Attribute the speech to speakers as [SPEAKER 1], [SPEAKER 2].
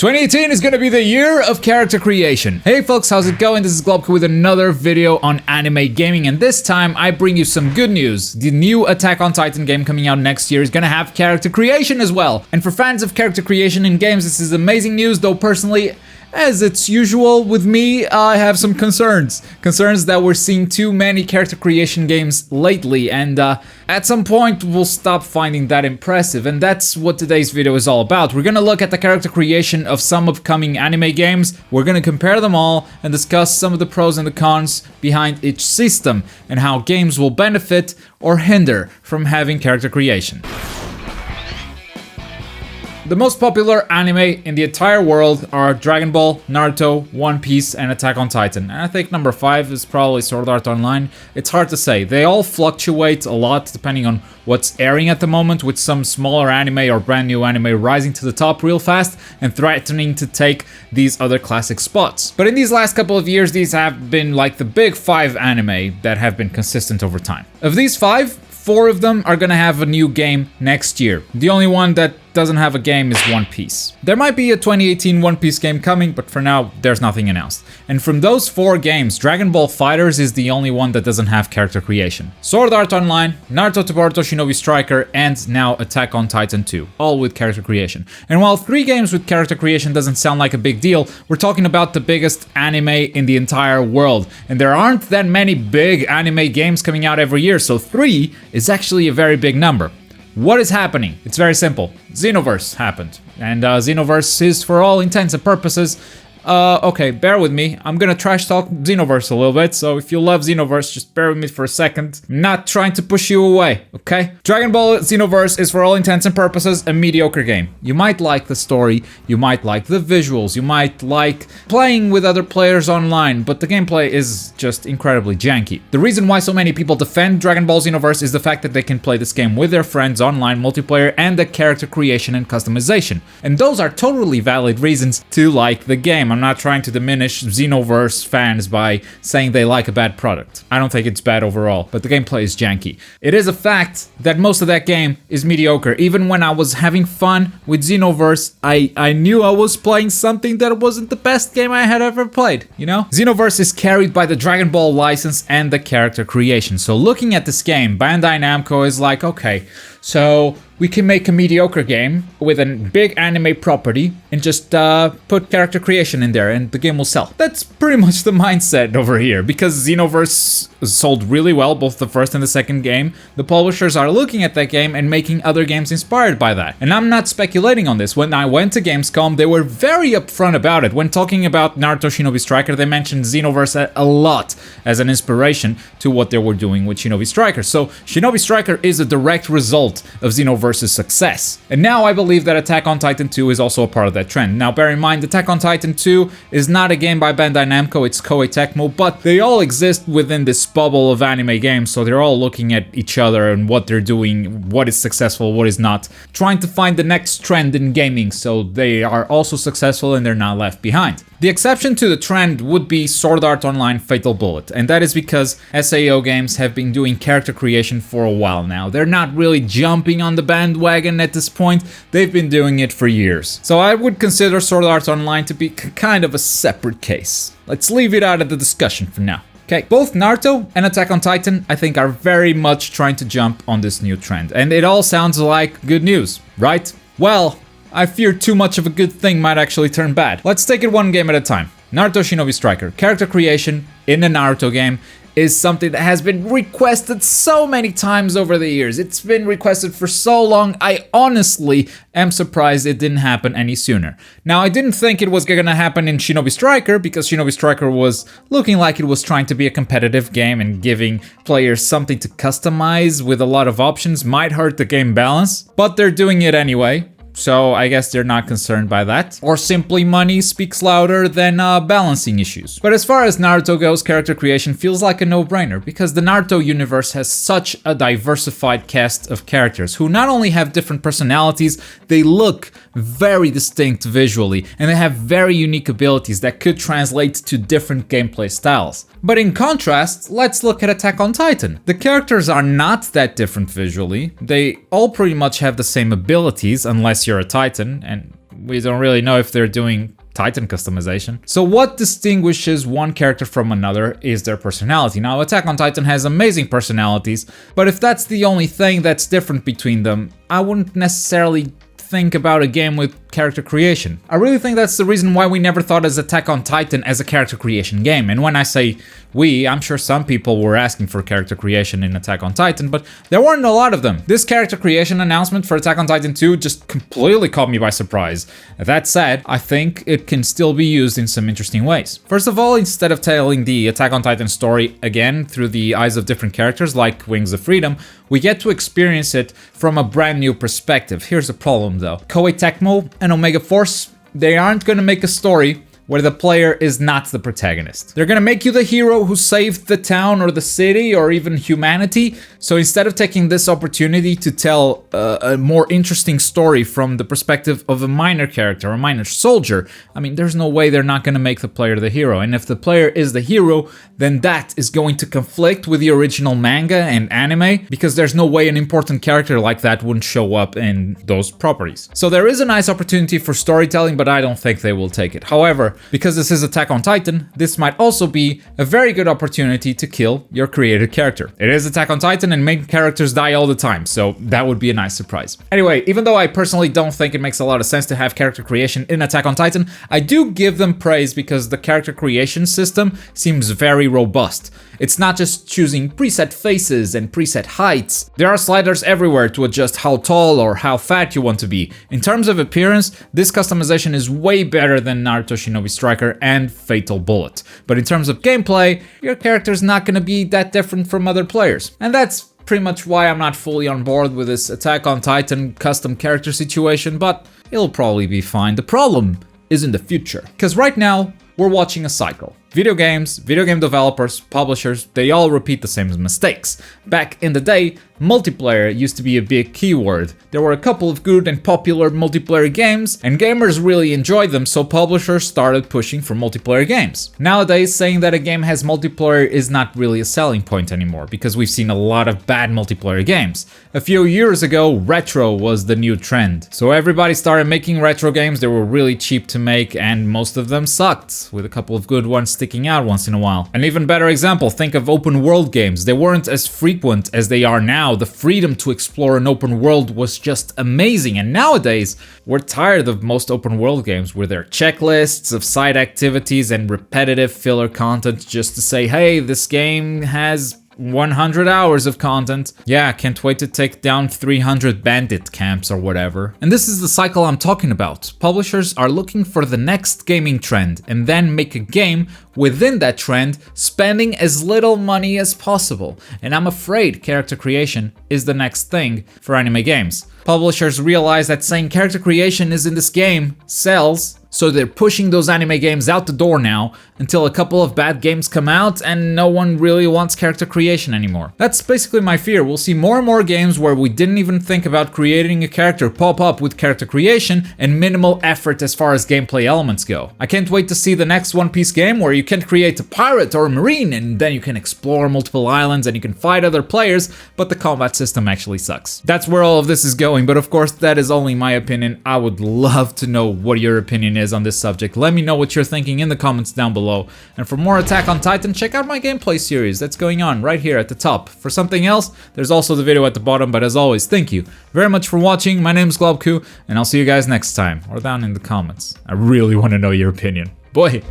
[SPEAKER 1] 2018 is gonna be the year of character creation. Hey folks, how's it going? This is Globka with another video on anime gaming, and this time I bring you some good news. The new Attack on Titan game coming out next year is gonna have character creation as well. And for fans of character creation in games, this is amazing news, though personally, as it's usual with me, I have some concerns. Concerns that we're seeing too many character creation games lately, and at some point we'll stop finding that impressive, and that's what today's video is all about. We're gonna look at the character creation of some upcoming anime games, we're gonna compare them all, and discuss some of the pros and the cons behind each system, and how games will benefit or hinder from having character creation. The most popular anime in the entire world are Dragon Ball, Naruto, One Piece, and Attack on Titan. And I think number 5 is probably Sword Art Online. It's hard to say. They all fluctuate a lot depending on what's airing at the moment, with some smaller anime or brand new anime rising to the top real fast and threatening to take these other classic spots. But in these last couple of years, these have been like the big 5 anime that have been consistent over time. Of these 5, 4 of them are gonna have a new game next year. The only one that doesn't have a game is One Piece. There might be a 2018 One Piece game coming, but for now, there's nothing announced. And from those 4 games, Dragon Ball FighterZ is the only one that doesn't have character creation. Sword Art Online, Naruto Shinobi Striker, and now Attack on Titan 2, all with character creation. And while 3 games with character creation doesn't sound like a big deal, we're talking about the biggest anime in the entire world. And there aren't that many big anime games coming out every year, so 3 is actually a very big number. What is happening? It's very simple. Xenoverse happened. And Xenoverse is, for all intents and purposes, okay, bear with me. I'm gonna trash talk Xenoverse a little bit, so if you love Xenoverse, just bear with me for a second. I'm not trying to push you away, okay? Dragon Ball Xenoverse is, for all intents and purposes, a mediocre game. You might like the story, you might like the visuals, you might like playing with other players online, but the gameplay is just incredibly janky. The reason why so many people defend Dragon Ball Xenoverse is the fact that they can play this game with their friends online, multiplayer, and the character creation and customization. And those are totally valid reasons to like the game. I'm not trying to diminish Xenoverse fans by saying they like a bad product. I don't think it's bad overall, but the gameplay is janky. It is a fact that most of that game is mediocre. Even when I was having fun with Xenoverse, I knew I was playing something that wasn't the best game I had ever played, you know? Xenoverse is carried by the Dragon Ball license and the character creation. So looking at this game, Bandai Namco is like, okay, so we can make a mediocre game with a big anime property and just put character creation in there and the game will sell. That's pretty much the mindset over here, because Xenoverse sold really well, both the first and the second game. The publishers are looking at that game and making other games inspired by that. And I'm not speculating on this. When I went to Gamescom, they were very upfront about it. When talking about Naruto Shinobi Striker, they mentioned Xenoverse a lot as an inspiration to what they were doing with Shinobi Striker. So Shinobi Striker is a direct result of Xenoverse's success. And now I believe that Attack on Titan 2 is also a part of that trend. Now bear in mind, Attack on Titan 2 is not a game by Bandai Namco, it's Koei Tecmo, but they all exist within this bubble of anime games, so they're all looking at each other and what they're doing, what is successful, what is not, trying to find the next trend in gaming, so they are also successful and they're not left behind. The exception to the trend would be Sword Art Online Fatal Bullet, and that is because SAO games have been doing character creation for a while now. They're not really jumping on the bandwagon at this point, they've been doing it for years. So I would consider Sword Art Online to be kind of a separate case. Let's leave it out of the discussion for now. Okay, both Naruto and Attack on Titan, I think, are very much trying to jump on this new trend, and it all sounds like good news, right? Well, I fear too much of a good thing might actually turn bad. Let's take it one game at a time. Naruto Shinobi Striker. Character creation in the Naruto game is something that has been requested so many times over the years. It's been requested for so long, I honestly am surprised it didn't happen any sooner. Now, I didn't think it was gonna happen in Shinobi Striker, because Shinobi Striker was looking like it was trying to be a competitive game, and giving players something to customize with a lot of options might hurt the game balance, but they're doing it anyway. So I guess they're not concerned by that. Or simply money speaks louder than balancing issues. But as far as Naruto goes, character creation feels like a no-brainer, because the Naruto universe has such a diversified cast of characters who not only have different personalities, they look very distinct visually, and they have very unique abilities that could translate to different gameplay styles. But in contrast, let's look at Attack on Titan. The characters are not that different visually. They all pretty much have the same abilities, unless you're a Titan, and we don't really know if they're doing Titan customization. So what distinguishes one character from another is their personality. Now, Attack on Titan has amazing personalities, but if that's the only thing that's different between them, I wouldn't necessarily think about a game with character creation. I really think that's the reason why we never thought as Attack on Titan as a character creation game. And when I say we, I'm sure some people were asking for character creation in Attack on Titan, but there weren't a lot of them. This character creation announcement for Attack on Titan 2 just completely caught me by surprise. That said, I think it can still be used in some interesting ways. First of all, instead of telling the Attack on Titan story again through the eyes of different characters like Wings of Freedom, we get to experience it from a brand new perspective. Here's the problem though. Koei Tecmo and Omega Force, they aren't gonna make a story where the player is not the protagonist. They're gonna make you the hero who saved the town or the city or even humanity. So instead of taking this opportunity to tell a more interesting story from the perspective of a minor character, a minor soldier, I mean, there's no way they're not gonna make the player the hero. And if the player is the hero, then that is going to conflict with the original manga and anime, because there's no way an important character like that wouldn't show up in those properties. So there is a nice opportunity for storytelling, but I don't think they will take it. However, because this is Attack on Titan, this might also be a very good opportunity to kill your created character. It is Attack on Titan and main characters die all the time, so that would be a nice surprise. Anyway, even though I personally don't think it makes a lot of sense to have character creation in Attack on Titan, I do give them praise because the character creation system seems very robust. It's not just choosing preset faces and preset heights. There are sliders everywhere to adjust how tall or how fat you want to be. In terms of appearance, this customization is way better than Naruto Shinobi Striker and Fatal Bullet. But in terms of gameplay, your character's not gonna be that different from other players. And that's pretty much why I'm not fully on board with this Attack on Titan custom character situation, but it'll probably be fine. The problem is in the future. Because right now, we're watching a cycle. Video games, video game developers, publishers, they all repeat the same mistakes. Back in the day, multiplayer used to be a big keyword. There were a couple of good and popular multiplayer games, and gamers really enjoyed them, so publishers started pushing for multiplayer games. Nowadays, saying that a game has multiplayer is not really a selling point anymore, because we've seen a lot of bad multiplayer games. A few years ago, retro was the new trend. So everybody started making retro games. They were really cheap to make, and most of them sucked, with a couple of good ones sticking out once in a while. An even better example, think of open world games. They weren't as frequent as they are now. The freedom to explore an open world was just amazing, and nowadays we're tired of most open world games with their checklists of side activities and repetitive filler content just to say, hey, this game has 100 hours of content. Yeah, can't wait to take down 300 bandit camps or whatever. And this is the cycle I'm talking about. Publishers are looking for the next gaming trend and then make a game within that trend, spending as little money as possible. And I'm afraid character creation is the next thing for anime games. Publishers realize that saying character creation is in this game sells, so they're pushing those anime games out the door now until a couple of bad games come out and no one really wants character creation anymore. That's basically my fear. We'll see more and more games where we didn't even think about creating a character pop up with character creation and minimal effort as far as gameplay elements go. I can't wait to see the next One Piece game where you can create a pirate or a marine and then you can explore multiple islands and you can fight other players, but the combat system actually sucks. That's where all of this is going, but of course that is only my opinion. I would love to know what your opinion is on this subject. Let me know what you're thinking in the comments down below. And for more Attack on Titan, check out my gameplay series that's going on right here at the top. For something else, there's also the video at the bottom, but as always, thank you very much for watching. My name is Globku, and I'll see you guys next time, or down in the comments. I really want to know your opinion. Boy!